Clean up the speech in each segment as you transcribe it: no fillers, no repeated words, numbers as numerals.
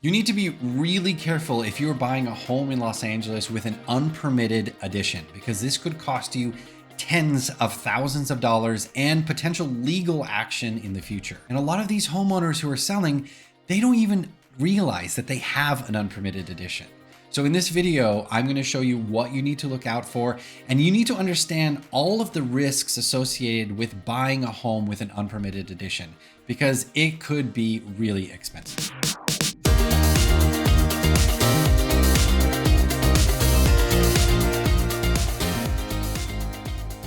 You need to be really careful if you're buying a home in Los Angeles with an unpermitted addition, because this could cost you tens of thousands of dollars and potential legal action in the future. And a lot of these homeowners who are selling, they don't even realize that they have an unpermitted addition. So in this video, I'm going to show you what you need to look out for, and you need to understand all of the risks associated with buying a home with an unpermitted addition, because it could be really expensive.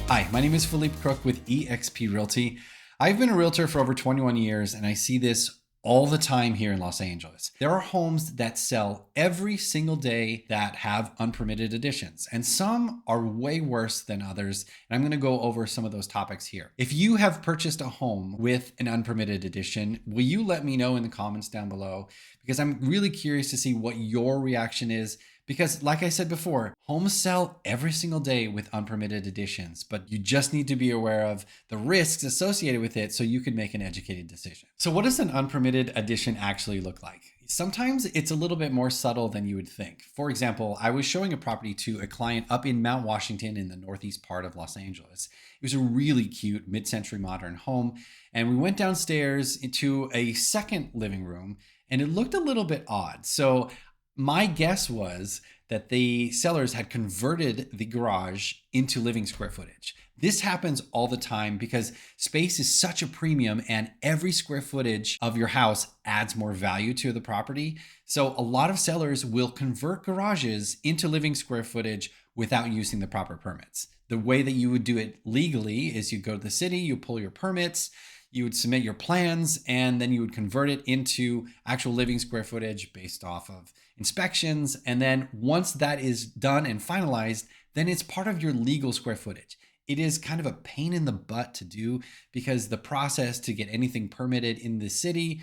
Hi, my name is Felipe Crook with EXP Realty. I've been a realtor for over 21 years, and I see this all the time here in Los Angeles. There are homes that sell every single day that have unpermitted additions, and some are way worse than others. And I'm going to go over some of those topics here. If you have purchased a home with an unpermitted addition, will you let me know in the comments down below? Because I'm really curious to see what your reaction is. Because like I said before, homes sell every single day with unpermitted additions, but you just need to be aware of the risks associated with it so you can make an educated decision. So what does an unpermitted addition actually look like? Sometimes it's a little bit more subtle than you would think. For example, I was showing a property to a client up in Mount Washington in the northeast part of Los Angeles. It was a really cute mid-century modern home. And we went downstairs into a second living room and it looked a little bit odd. So my guess was that the sellers had converted the garage into living square footage. This happens all the time because space is such a premium and every square footage of your house adds more value to the property. So a lot of sellers will convert garages into living square footage without using the proper permits. The way that you would do it legally is you go to the city, you pull your permits, you would submit your plans, and then you would convert it into actual living square footage based off of inspections. And then once that is done and finalized, then it's part of your legal square footage. It is kind of a pain in the butt to do because the process to get anything permitted in the city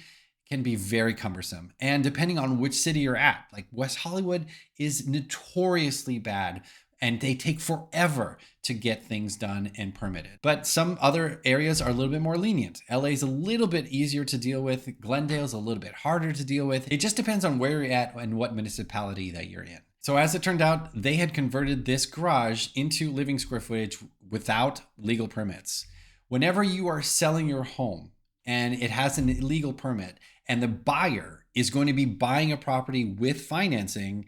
can be very cumbersome. And depending on which city you're at, like West Hollywood is notoriously bad, and they take forever to get things done and permitted. But some other areas are a little bit more lenient. LA is a little bit easier to deal with. Glendale's a little bit harder to deal with. It just depends on where you're at and what municipality that you're in. So as it turned out, they had converted this garage into living square footage without legal permits. Whenever you are selling your home and it has an illegal permit and the buyer is going to be buying a property with financing,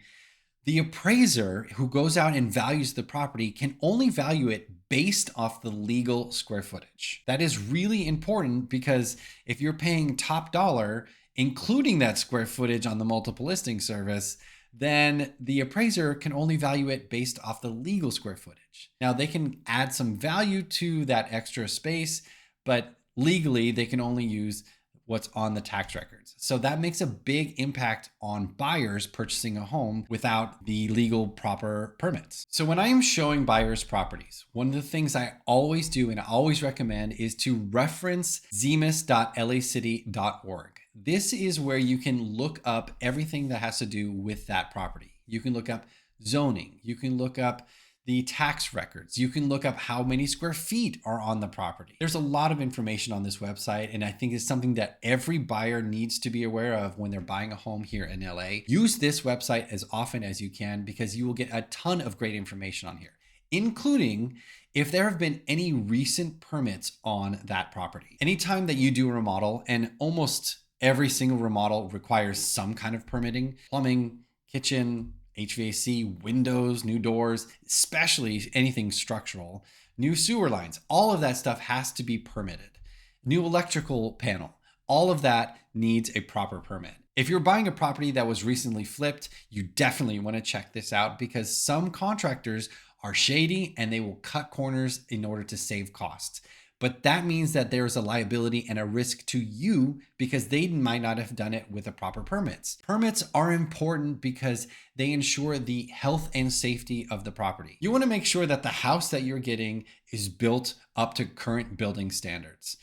the appraiser who goes out and values the property can only value it based off the legal square footage. That is really important because if you're paying top dollar, including that square footage on the multiple listing service, then the appraiser can only value it based off the legal square footage. Now they can add some value to that extra space, but legally they can only use what's on the tax records. So that makes a big impact on buyers purchasing a home without the legal proper permits. So when I am showing buyers properties, one of the things I always do and I always recommend is to reference zemus.lacity.org. This is where you can look up everything that has to do with that property. You can look up zoning, you can look up the tax records. You can look up how many square feet are on the property. There's a lot of information on this website, and I think it's something that every buyer needs to be aware of when they're buying a home here in LA. Use this website as often as you can because you will get a ton of great information on here, including if there have been any recent permits on that property. Anytime that you do a remodel, and almost every single remodel requires some kind of permitting, plumbing, kitchen, HVAC, windows, new doors, especially anything structural, new sewer lines, all of that stuff has to be permitted. New electrical panel, all of that needs a proper permit. If you're buying a property that was recently flipped, you definitely want to check this out because some contractors are shady and they will cut corners in order to save costs. But that means that there's a liability and a risk to you because they might not have done it with the proper permits. Permits are important because they ensure the health and safety of the property. You want to make sure that the house that you're getting is built up to current building standards.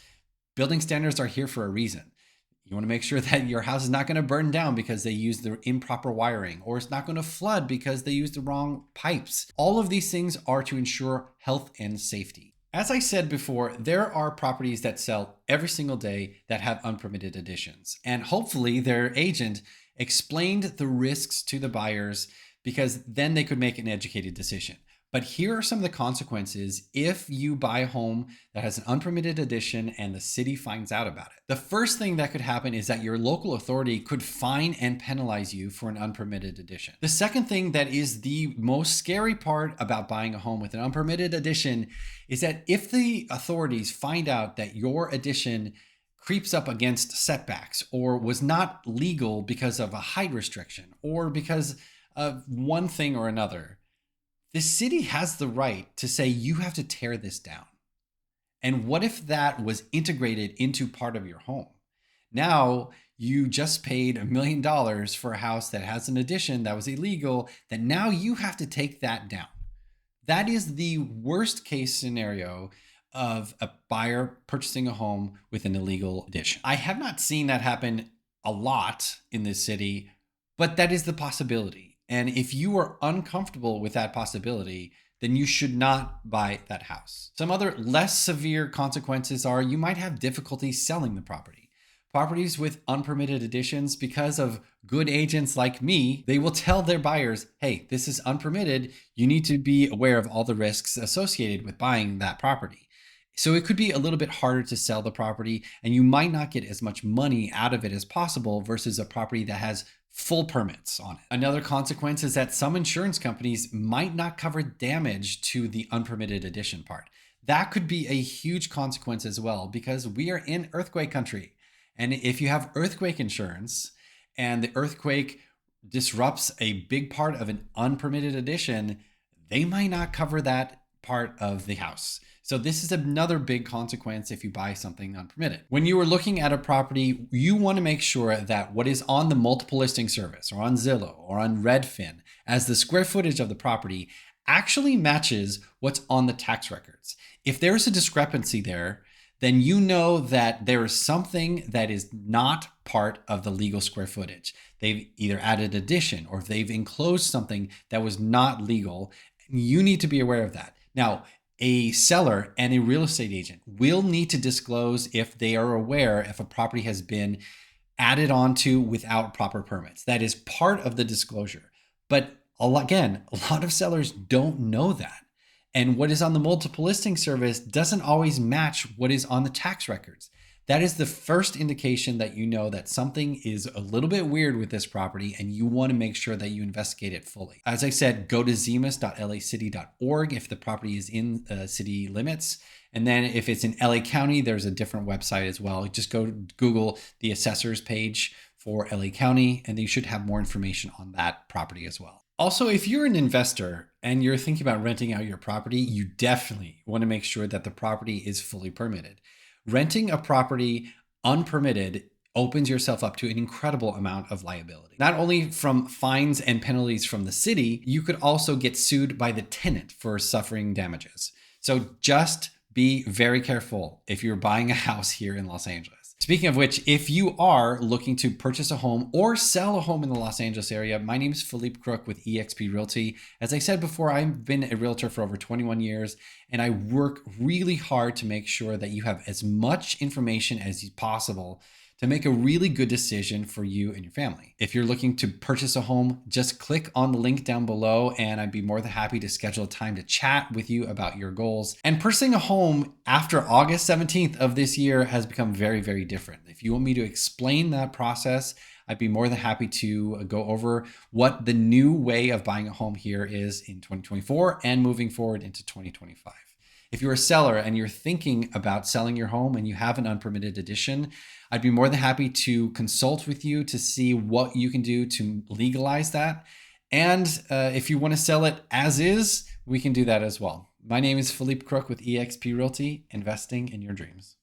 Building standards are here for a reason. You want to make sure that your house is not going to burn down because they use the improper wiring, or it's not going to flood because they use the wrong pipes. All of these things are to ensure health and safety. As I said before, there are properties that sell every single day that have unpermitted additions, and hopefully their agent explained the risks to the buyers, because then they could make an educated decision. But here are some of the consequences if you buy a home that has an unpermitted addition and the city finds out about it. The first thing that could happen is that your local authority could fine and penalize you for an unpermitted addition. The second thing that is the most scary part about buying a home with an unpermitted addition is that if the authorities find out that your addition creeps up against setbacks or was not legal because of a height restriction or because of one thing or another, the city has the right to say you have to tear this down. And what if that was integrated into part of your home? Now you just paid $1 million for a house that has an addition that was illegal, that now you have to take that down. That is the worst case scenario of a buyer purchasing a home with an illegal addition. I have not seen that happen a lot in this city, but that is the possibility. And if you are uncomfortable with that possibility, then you should not buy that house. Some other less severe consequences are you might have difficulty selling the property. Properties with unpermitted additions, because of good agents like me, they will tell their buyers, hey, this is unpermitted. You need to be aware of all the risks associated with buying that property. So it could be a little bit harder to sell the property, and you might not get as much money out of it as possible versus a property that has full permits on it. Another consequence is that some insurance companies might not cover damage to the unpermitted addition part. That could be a huge consequence as well, because we are in earthquake country. And if you have earthquake insurance and the earthquake disrupts a big part of an unpermitted addition, they might not cover that part of the house. So this is another big consequence if you buy something unpermitted. When you are looking at a property, you want to make sure that what is on the multiple listing service or on Zillow or on Redfin as the square footage of the property actually matches what's on the tax records. If there's a discrepancy there, then you know that there is something that is not part of the legal square footage. They've either added addition or they've enclosed something that was not legal. You need to be aware of that. Now, a seller and a real estate agent will need to disclose if they are aware if a property has been added onto without proper permits. That is part of the disclosure. But again, a lot of sellers don't know that. And what is on the multiple listing service doesn't always match what is on the tax records. That is the first indication that you know that something is a little bit weird with this property, and you want to make sure that you investigate it fully. As I said, go to zemus.lacity.org if the property is in city limits. And then if it's in LA County, there's a different website as well. Just go Google the assessors page for LA County, and you should have more information on that property as well. Also, if you're an investor and you're thinking about renting out your property, you definitely want to make sure that the property is fully permitted. Renting a property unpermitted opens yourself up to an incredible amount of liability. Not only from fines and penalties from the city, you could also get sued by the tenant for suffering damages. So just be very careful if you're buying a house here in Los Angeles. Speaking of which, if you are looking to purchase a home or sell a home in the Los Angeles area, my name is Felipe Crook with EXP Realty. As I said before, I've been a realtor for over 21 years, and I work really hard to make sure that you have as much information as possible to make a really good decision for you and your family. If you're looking to purchase a home, just click on the link down below and I'd be more than happy to schedule a time to chat with you about your goals. And purchasing a home after August 17th of this year has become very, very different. If you want me to explain that process, I'd be more than happy to go over what the new way of buying a home here is in 2024 and moving forward into 2025. If you're a seller and you're thinking about selling your home and you have an unpermitted addition, I'd be more than happy to consult with you to see what you can do to legalize that. And if you want to sell it as is, we can do that as well. My name is Felipe Crook with EXP Realty, investing in your dreams.